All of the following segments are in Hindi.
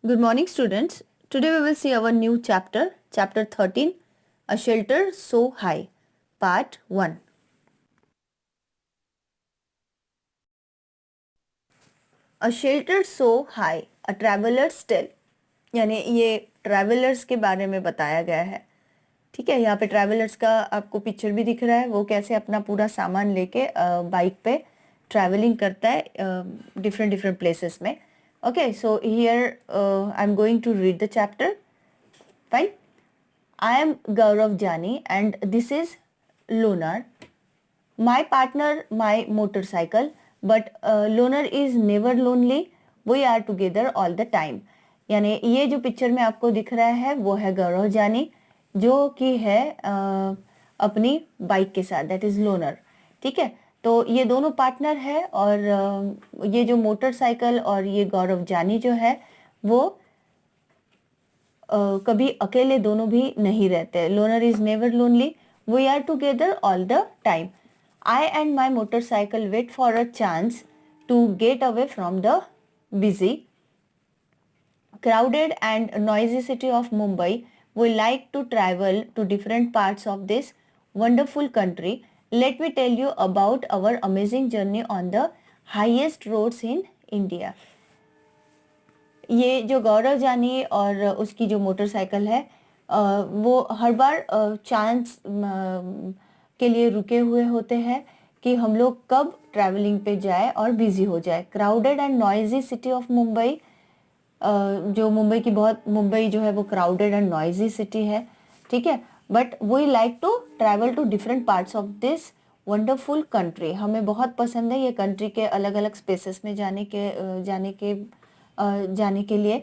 Good morning, students. Today we will see our new chapter, chapter 13, A Shelter So High, part 1. A shelter so high, a traveler's tale. यानी ये ट्रैवलर्स के बारे में बताया गया है. ठीक है, यहाँ पे ट्रैवलर्स का आपको पिक्चर भी दिख रहा है. वो कैसे अपना पूरा सामान लेके बाइक पे ट्रैवलिंग करता है डिफरेंट डिफरेंट प्लेसेस में. Okay, so here I am going to read the chapter. Fine. I am Gaurav Jani and this is Lonar. My partner, my motorcycle, but Lonar is never lonely. We are together all the time. यानी ये जो पिक्चर में आपको दिख रहा है वो है गौरव जानी जो कि है अपनी बाइक के साथ, दैट इज लोनर. ठीक है, तो ये दोनों पार्टनर है और ये जो मोटरसाइकिल और ये गौरव जानी जो है वो कभी अकेले दोनों भी नहीं रहते. Loner is never lonely. We are together all the time. I and my motorcycle wait for a chance to get away from the busy, crowded and noisy city of Mumbai. We like to travel to different parts of this wonderful country. Let me tell you about our amazing journey on the highest roads in India. ये जो गौरव जानी और उसकी जो मोटरसाइकिल है वो हर बार चांस के लिए रुके हुए होते हैं कि हम लोग कब ट्रैवलिंग पे जाए और बिजी हो जाए. Crowded and noisy city of Mumbai. जो मुंबई जो है वो क्राउडेड एंड नॉइजी सिटी है. ठीक है, but we like to travel to different parts of this wonderful country. हमें बहुत पसंद है ये कंट्री के अलग अलग स्पेसेस में जाने के लिए.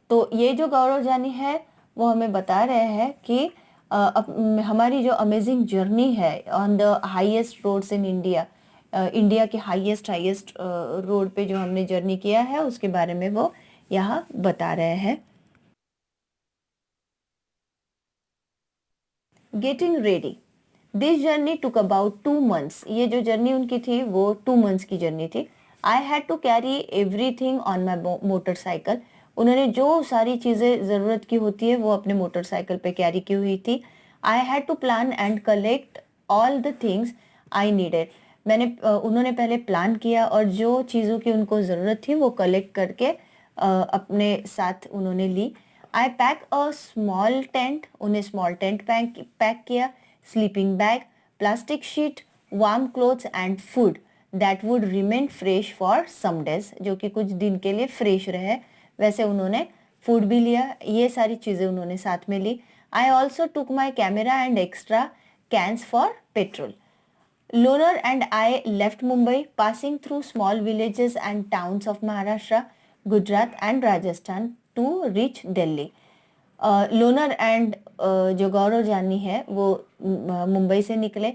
तो ये जो गौरव जानी है वो हमें बता रहे हैं कि हमारी जो अमेजिंग जर्नी है on the highest roads in India, India के हाईएस्ट रोड पे जो हमने जर्नी किया है उसके बारे में वो यहाँ बता रहे हैं. Getting ready. This journey took about 2 months. ये जो जर्नी उनकी थी वो 2 months की जर्नी थी. I had to carry everything on my motorcycle. उन्होंने जो सारी चीज़ें ज़रूरत की होती है वो अपने मोटरसाइकिल पे कैरी की हुई थी. I had to plan and collect all the things I needed. उन्होंने पहले प्लान किया और जो चीज़ों की उनको ज़रूरत थी वो कलेक्ट करके अपने साथ उन्होंने ली. I pack a small tent. उन्हें स्मॉल टेंट पैक किया. Sleeping bag, plastic sheet, warm clothes and food that would remain fresh for some days. जो कि कुछ दिन के लिए फ्रेश रहे वैसे उन्होंने फूड भी लिया. ये सारी चीज़ें उन्होंने साथ में ली. I also took my camera and extra cans for petrol. Loner and I left Mumbai, passing through small villages and towns of Maharashtra, Gujarat and Rajasthan to reach Delhi. Loner and जो गौरव जानी है वो मुंबई से निकले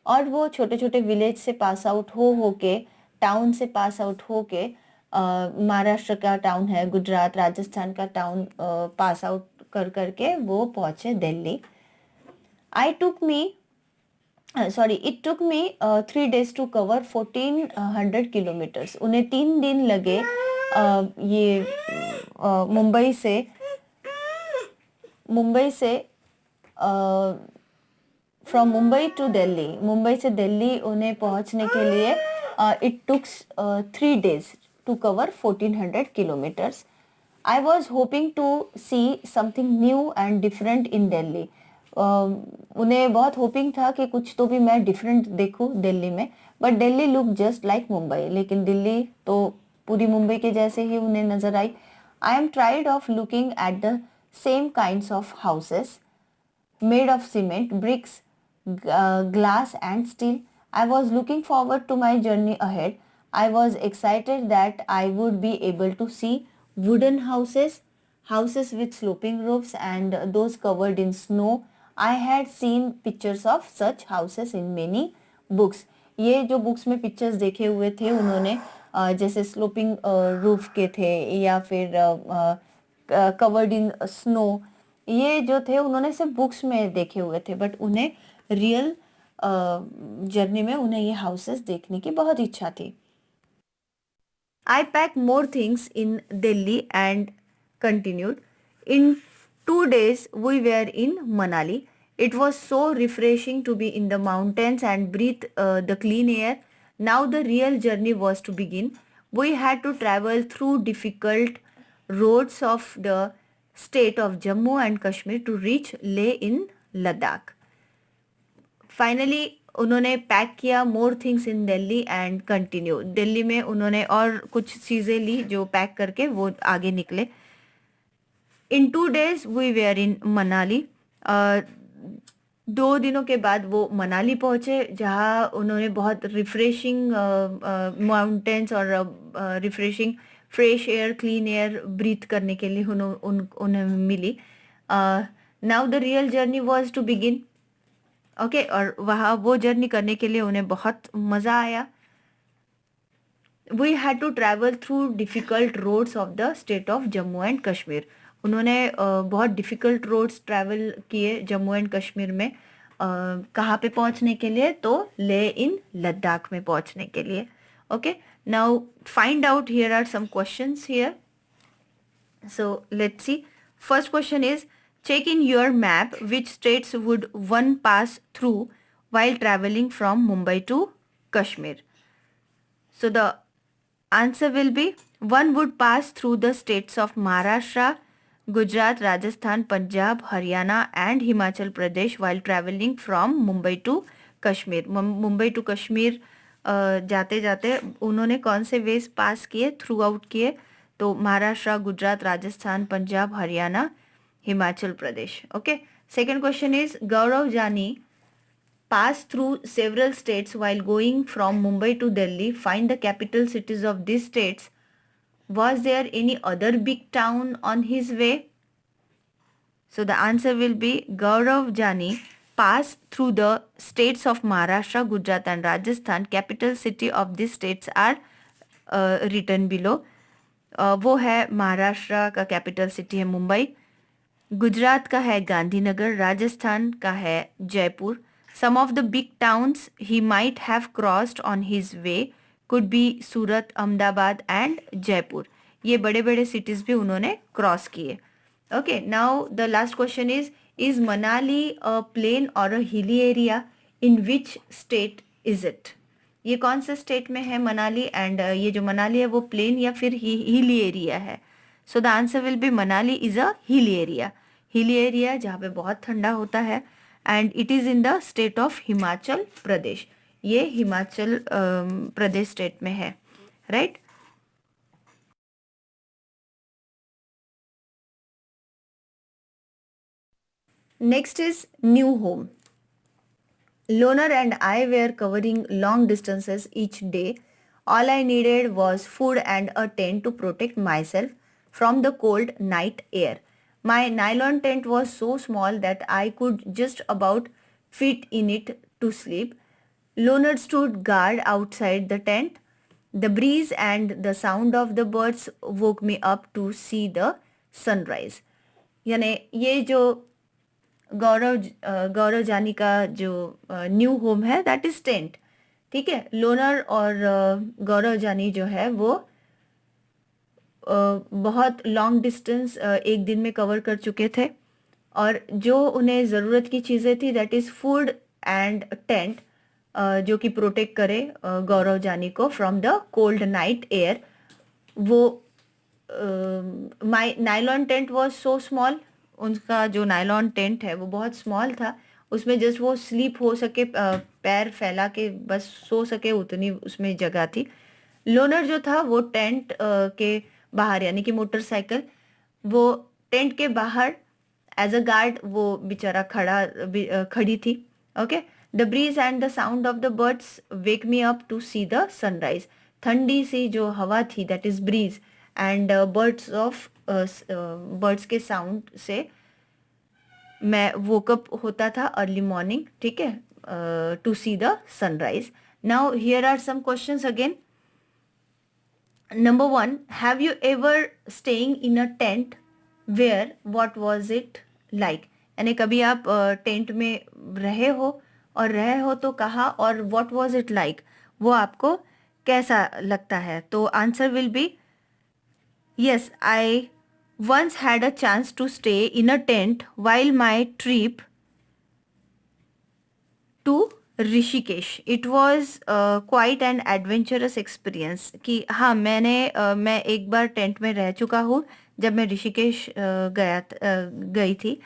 और वो छोटे छोटे विलेज से पास आउट हो के, टाउन से पास आउट हो के, महाराष्ट्र का टाउन है, गुजरात राजस्थान का टाउन पास आउट कर करके वो पहुंचे Delhi. It took me 3 days to cover 1400 kilometers. उन्हें 3 दिन लगे ये मुंबई से फ्रॉम मुंबई टू दिल्ली, मुंबई से दिल्ली उन्हें पहुंचने के लिए it tooks 3 days to cover 1400 kilometers. I was hoping to see something new and different in Delhi. उन्हें बहुत होपिंग था कि कुछ तो भी मैं डिफरेंट देखूं दिल्ली में. But Delhi look just like Mumbai. लेकिन दिल्ली तो पूरी मुंबई के जैसे ही उन्हें नजर आई. I am tired of looking at the same kinds of houses made of cement, bricks, glass and steel. I was looking forward to my journey ahead. I was excited that I would be able to see wooden houses with sloping roofs and those covered in snow. I had seen pictures of such houses in many books. ये जो बुक्स में पिक्चर्स देखे हुए थे उन्होंने जैसे स्लोपिंग रूफ के थे या फिर कवर्ड इन स्नो, ये जो थे उन्होंने सिर्फ बुक्स में देखे हुए थे. बट उन्हें रियल जर्नी में उन्हें ये हाउसेस देखने की बहुत इच्छा थी. I packed more things in Delhi and continued. In 2 days, we were in Manali. It was so refreshing to be in the mountains and breathe the clean air. Now the real journey was to begin. We had to travel through difficult roads of the state of Jammu and Kashmir to reach Leh in Ladakh. Finally उन्होंने पैक किया more things in Delhi and continue. Delhi में उन्होंने और कुछ चीज़ें ली जो पैक करके वो आगे निकले. इन 2 days वी वेयर इन मनाली. 2 दिनों के बाद वो मनाली पहुंचे जहाँ उन्होंने बहुत रिफ्रेशिंग माउंटेन्स और refreshing fresh air clean air breathe करने के लिए उन्हें मिली. Now the real journey was to begin. Okay और वहाँ वो जर्नी करने के लिए उन्हें बहुत मज़ा आया. We had to travel through difficult roads of the state of Jammu and Kashmir. उन्होंने बहुत डिफ़िकल्ट रोड्स ट्रैवल किए जम्मू एंड कश्मीर में. कहाँ पे पहुँचने के लिए? तो लेह इन लद्दाख में पहुँचने के लिए. Okay now find out here are some questions here. So let's see. First question is check in your map which states would one pass through while traveling from Mumbai to Kashmir. So the answer will be one would pass through the states of Maharashtra, Gujarat, Rajasthan, Punjab, Haryana and Himachal Pradesh while traveling from Mumbai to Kashmir. Mumbai to Kashmir जाते जाते उन्होंने कौन से वेज पास किए, थ्रू आउट किए? तो Maharashtra, Gujarat, Rajasthan, Punjab, Haryana, Himachal Pradesh. Okay. Second question is Gaurav Jani passed through several states while going from Mumbai to Delhi. Find the capital cities of these states. Was there any other big town on his way? So the answer will be Gaurav Jani passed through the states of Maharashtra, Gujarat and Rajasthan. Capital city of these states are written below. वो है महाराष्ट्र का कैपिटल सिटी है मुंबई, गुजरात का है गांधीनगर, राजस्थान का है Jaipur. Some of the big towns he might have crossed on his way could be Surat, Ahmedabad and Jaipur. ये बड़े बड़े सिटीज़ भी उन्होंने क्रॉस किए. Okay now the last question is Manali a plain or a hilly area? In which state is it? ये कौन से स्टेट में है मनाली? एंड ये जो मनाली है वो प्लेन या फिर हिली एरिया है? So the answer will be Manali is a hilly area. Hilly area जहाँ पे बहुत ठंडा होता है and it is in the state of Himachal Pradesh. ये हिमाचल प्रदेश स्टेट में है, right? Next is new home. Loner and I were covering long distances each day. All I needed was food and a tent to protect myself from the cold night air. My nylon tent was so small that I could just about fit in it to sleep. Loner stood guard outside the tent. The breeze and the sound of the birds woke me up to see the sunrise. यानी ये जो गौरव जानी का जो न्यू होम है दैट इज टेंट. ठीक है, लोनर और गौरव जानी जो है वो बहुत लॉन्ग डिस्टेंस एक दिन में कवर कर चुके थे और जो उन्हें ज़रूरत की चीज़ें थी that is food and tent जो कि प्रोटेक्ट करे गौरव जानी को from the cold night air. वो my nylon tent was so small. उनका जो नायलॉन टेंट है वो बहुत स्मॉल था, उसमें जस्ट वो स्लीप हो सके, पैर फैला के बस सो सके उतनी उसमें जगह थी. लोनर जो था वो टेंट के बाहर यानी कि मोटरसाइकिल वो टेंट के बाहर एज अ गार्ड वो बेचारा खड़ी थी. Okay the breeze and the sound of the birds wake me up to see the sunrise. ठंडी सी जो हवा थी that is breeze and birds के साउंड से मैं वोकअप होता था अर्ली मॉर्निंग. ठीक है, to see the sunrise. Now here are some questions again. Number 1, have you ever staying in a tent where what was it like? यानी कभी आप टेंट में रहे हो और रहे हो तो कहा और व्हाट वाज इट लाइक वो आपको कैसा लगता है? तो answer will be yes, I once had a chance to stay in a tent while my trip to Rishikesh. It was quite an adventurous experience. कि हाँ मैं एक बार टेंट में रह चुका हूँ जब मैं ऋषिकेश गई थी.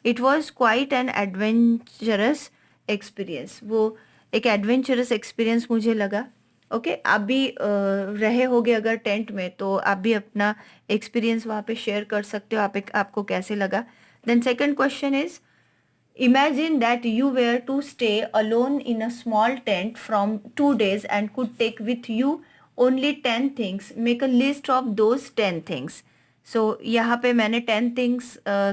It was quite an adventurous experience. वो एक एडवेंचरस एक्सपीरियंस मुझे लगा. ओके, आप भी रहे होगे अगर टेंट में, तो आप भी अपना एक्सपीरियंस वहाँ पे शेयर कर सकते हो. आपको कैसे लगा. Then second question is, imagine that you were to stay alone in a small tent from 2 days and could take with you only 10 things. Make a list of those 10 things. So यहाँ पे मैंने 10 things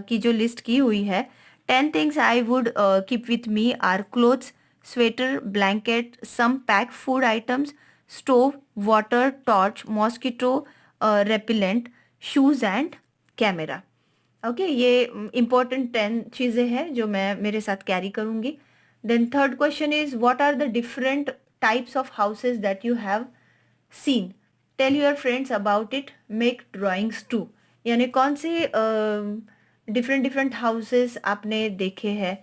की जो लिस्ट की हुई है. 10 things I would keep with me are clothes, sweater, blanket, some packed food items, stove, water, torch, mosquito repellent, shoes and camera. Okay, ये इम्पोर्टेंट 10 चीज़ें हैं जो मैं मेरे साथ कैरी करूँगी. Then third question is, what are the different types of houses that you have seen. Tell your friends about it. Make drawings too. यानी कौन से डिफरेंट डिफरेंट हाउसेज आपने देखे हैं,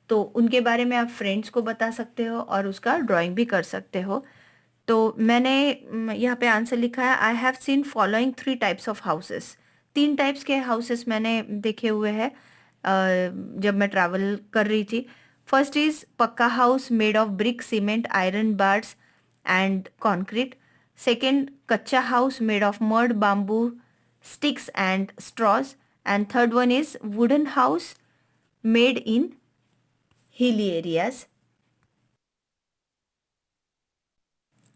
तो उनके बारे में आप फ्रेंड्स को बता सकते हो और उसका ड्राइंग भी कर सकते हो. तो मैंने यहाँ पे आंसर लिखा है, I have seen following 3 types of houses. 3 types के हाउसेस मैंने देखे हुए हैं जब मैं ट्रैवल कर रही थी. First is pucca house made of brick, cement, iron bars and concrete. Second, kutcha house made of mud, bamboo, sticks and straws. And third one is wooden house made in hilly areas.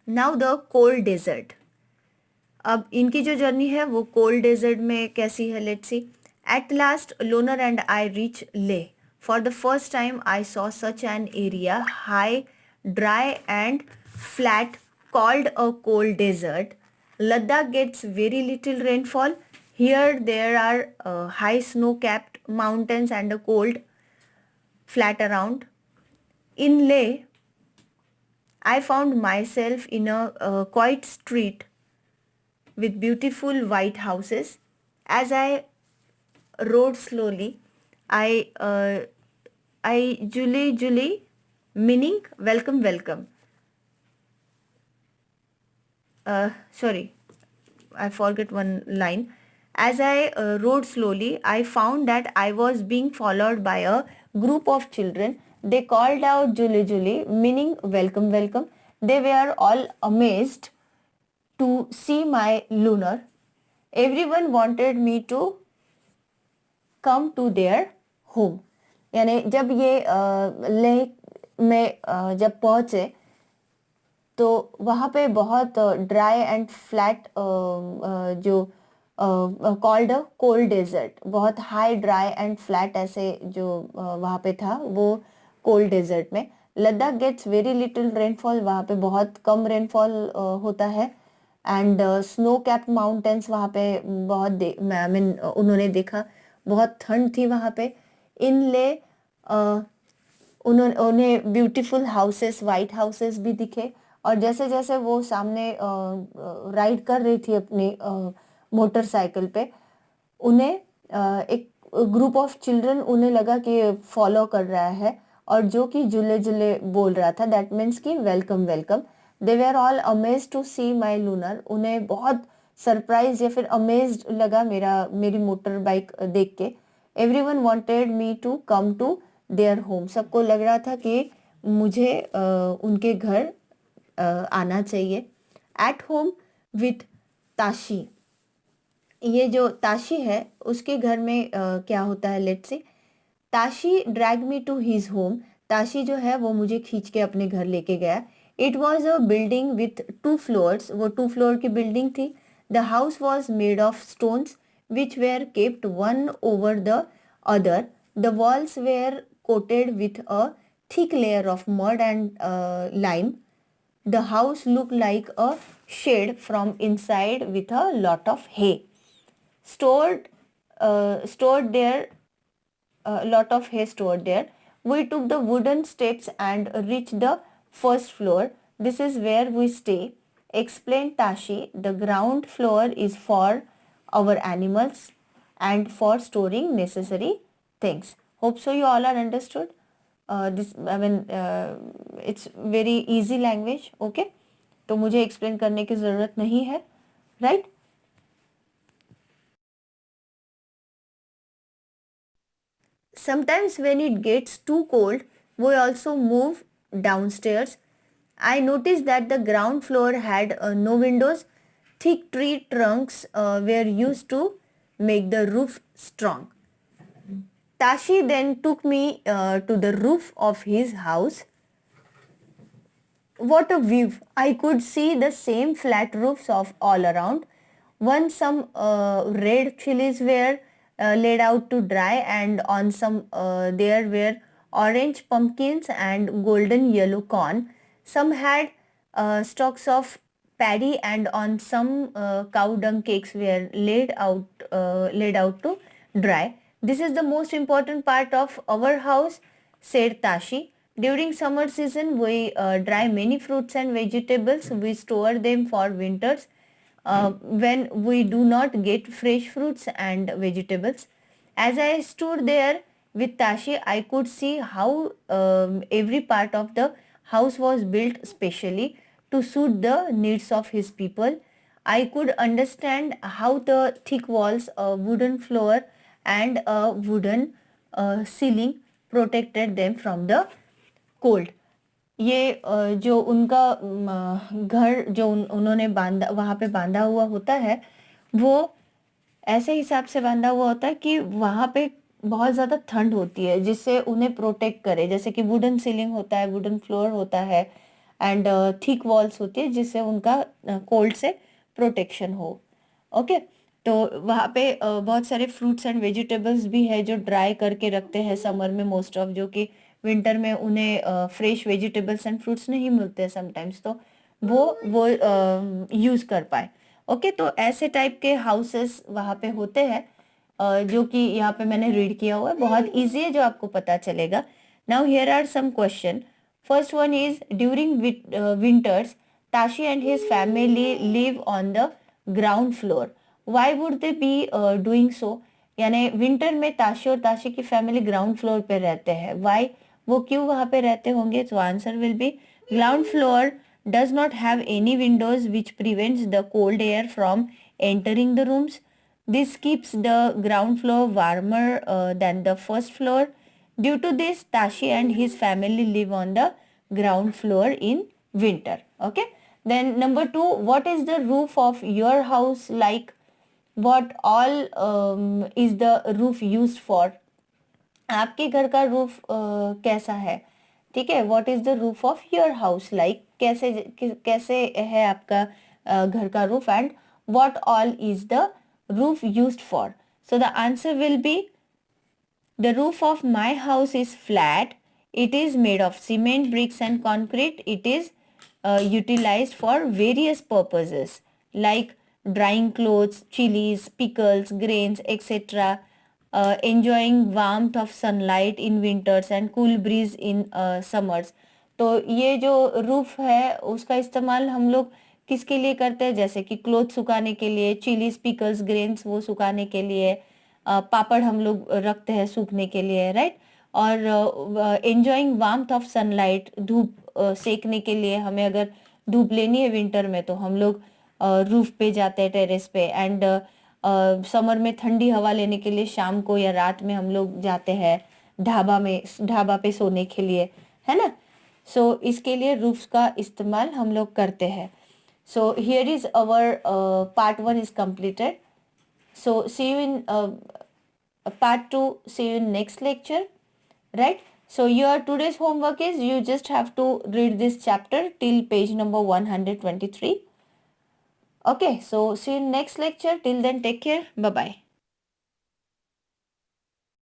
Now the cold desert. अब इनकी जो जर्नी है वो कोल्ड डेजर्ट में कैसी है, let's see. At last Loner and I reach Leh. For the first time I saw such an area, high, dry and flat, called a cold desert. Ladakh gets very little rainfall. Here there are high snow-capped mountains and a cold flat around. In Leh, I found myself in a quiet street with beautiful white houses. As I rode slowly, I Julie, meaning welcome, welcome. Sorry, I forget one line. As I rode slowly, I found that I was being followed by a group of children. They called out Julie, Julie, meaning welcome, welcome. They were all amazed to see my lunar. Everyone wanted me to come to their home. यानी जब ये लेह में जब पहुँचे तो वहाँ पे बहुत ड्राई एंड फ्लैट जो कॉल्ड कोल्ड डेजर्ट, बहुत हाई ड्राई एंड फ्लैट ऐसे जो वहाँ पे था वो कोल्ड डेजर्ट में. Ladakh gets very little rainfall, वहाँ पे बहुत कम रेनफॉल होता है. एंड स्नो कैप माउंटेन्स वहाँ पे बहुत आई मीन उन्होंने देखा, बहुत ठंड थी वहाँ पे. इन ले उन्हें ब्यूटीफुल हाउसेस, वाइट हाउसेस भी दिखे. और जैसे जैसे वो सामने राइड कर रही थी अपनी मोटरसाइकिल पे, उन्हें एक ग्रुप ऑफ चिल्ड्रन उन्हें लगा कि फॉलो कर रहा है और जो कि जुले जुले बोल रहा था, दैट मीन्स कि welcome, welcome. They were all amazed to see my loner. उन्हें बहुत सरप्राइज या फिर अमेज्ड लगा मेरी मोटर बाइक देख के. Everyone wanted me to come to their home. सबको लग रहा था कि मुझे उनके घर आना चाहिए. At home with Tashi. ये जो ताशी है उसके घर में क्या होता है, let's say. Tashi drag me to his home. Tashi जो है वो मुझे खींच के अपने घर लेके गया. It was a building with 2 floors. वो 2 फ्लोर की बिल्डिंग थी. The house was made of stones which were kept one over the other. The walls were coated with a thick layer of mud and lime. The house looked like a shed from inside with a lot of hay. Stored there, a lot of hay stored there. We took the wooden steps and reached the first floor. This is where we stay. explained Tashi, the ground floor is for our animals and for storing necessary things. Hope so you all are understood. It's very easy language. Okay, तो मुझे explain करने की ज़रूरत नहीं है, right? Sometimes when it gets too cold, we also move downstairs. I noticed that the ground floor had no windows. Thick tree trunks were used to make the roof strong. Tashi then took me to the roof of his house. What a view! I could see the same flat roofs of all around. Once some red chilies were laid out to dry, and on some there were orange pumpkins and golden yellow corn. Some had stalks of paddy, and on some cow dung cakes were laid out to dry. This is the most important part of our house, said Tashi. During summer season, we dry many fruits and vegetables. We store them for winters when we do not get fresh fruits and vegetables. As I stood there with Tashi, I could see how every part of the house was built specially to suit the needs of his people. I could understand how the thick walls, a wooden floor, and a wooden ceiling protected them from the cold. ये जो उनका घर जो उन्होंने बांधा वहाँ पे बांधा हुआ होता है, वो ऐसे हिसाब से बांधा हुआ होता है कि वहाँ पे बहुत ज़्यादा ठंड होती है जिससे उन्हें प्रोटेक्ट करे. जैसे कि वुडन सीलिंग होता है, वुडन फ्लोर होता है एंड थिक वॉल्स होती है जिससे उनका कोल्ड से प्रोटेक्शन हो. ओके, तो वहाँ पे बहुत सारे फ्रूट्स एंड वेजिटेबल्स भी है जो ड्राई करके रखते हैं समर में मोस्ट ऑफ, जो कि विंटर में उन्हें फ्रेश वेजिटेबल्स एंड फ्रूट्स नहीं मिलते समटाइम्स, तो वो यूज़ कर पाए. ओके, तो ऐसे टाइप के हाउसेस वहाँ पे होते हैं जो कि यहाँ पे मैंने रीड किया हुआ है. बहुत ईजी है जो आपको पता चलेगा. Now here are some question. First one is during winters Tashi and his family live on the ground floor. Why would they be doing so? यानी विंटर में ताशी और ताशी की फैमिली ग्राउंड फ्लोर पे रहते हैं. वाई, वो क्यों वहाँ पे रहते होंगे? तो answer will be ground floor does not have any windows which prevents the cold air from entering the rooms. This keeps the ground floor warmer than the first floor. Due to this, Tashi and his family live on the ground floor in winter. Okay. Then number 2, what is the roof of your house like? What all is the roof used for? आपके घर का रूफ कैसा है? ठीक है, what is the roof of your house like? कैसे है आपका घर का roof and what all is the roof used for? So the answer will be the roof of my house is flat. It is made of cement, bricks and concrete. It is utilized for various purposes like drying clothes, chilies, pickles, grains, etc. Enjoying warmth of sunlight in winters and cool breeze in summers. तो ये जो रूफ है उसका इस्तेमाल हम लोग किसके लिए करते हैं? जैसे कि क्लोथ सुखाने के लिए, चिलीज, पिकल्स, ग्रेन्स वो सुखाने के लिए, पापड़ हम लोग रखते हैं सूखने के लिए, राइट. और एंजॉइंग वार्मथ ऑफ सनलाइट, धूप सेकने के लिए, हमें अगर धूप लेनी है विंटर में तो हम लोग रूफ पे जाते हैं, टेरेस पे. एंड समर में ठंडी हवा लेने के लिए शाम को या रात में हम लोग जाते हैं ढाबा पे सोने के लिए, है ना. सो इसके लिए रूफ्स का इस्तेमाल हम लोग करते हैं. So here is our part 1 is completed. So see you in part 2. See you in next lecture, right? So your today's homework is you just have to read this chapter till page number 123. Okay, so see you in next lecture. Till then, take care. Bye bye.